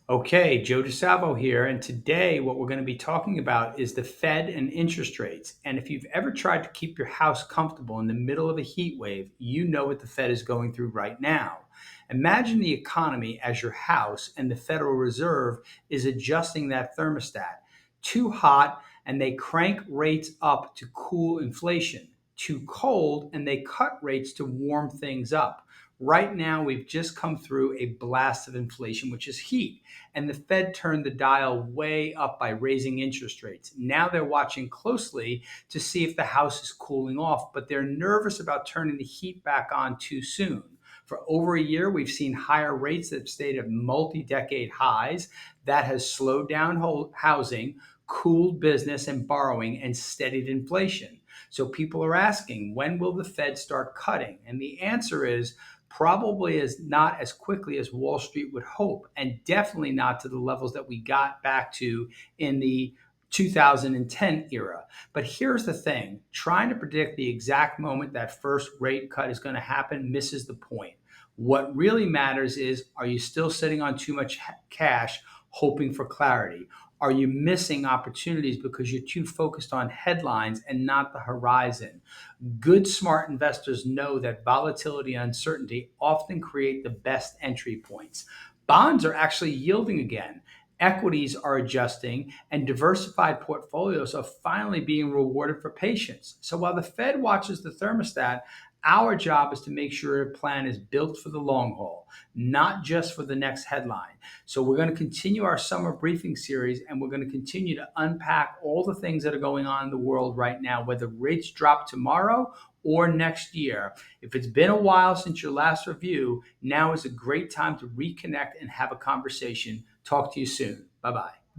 Okay, Joe DiSalvo here, and today what we're going to be talking about is the Fed and interest rates. And if you've ever tried to keep your house comfortable in the middle of a heat wave, you know what the Fed is going through right now. Imagine the economy as your house, and the Federal Reserve is adjusting that thermostat. Too hot, and they crank rates up to cool inflation. Too cold, and they cut rates to warm things up. Right now, we've just come through a blast of inflation, which is heat, and the Fed turned the dial way up by raising interest rates. Now they're watching closely to see if the house is cooling off, but they're nervous about turning the heat back on too soon. For over a year, we've seen higher rates that have stayed at multi decade highs. That has slowed down housing, cooled business and borrowing, and steadied inflation. So people are asking, when will the Fed start cutting? And the answer is probably is not as quickly as Wall Street would hope, and definitely not to the levels that we got back to in the 2010 era. But here's the thing, trying to predict the exact moment that first rate cut is going to happen misses the point. What really matters is, are you still sitting on too much cash hoping for clarity? Are you missing opportunities because you're too focused on headlines and not the horizon? Good, smart investors know that volatility and uncertainty often create the best entry points. Bonds are actually yielding again. Equities are adjusting, and diversified portfolios are finally being rewarded for patience. So while the Fed watches the thermostat, our job is to make sure a plan is built for the long haul, not just for the next headline. So we're going to continue our summer briefing series, and we're going to continue to unpack all the things that are going on in the world right now, whether rates drop tomorrow or next year. If it's been a while since your last review, now is a great time to reconnect and have a conversation. Talk to you soon. Bye bye.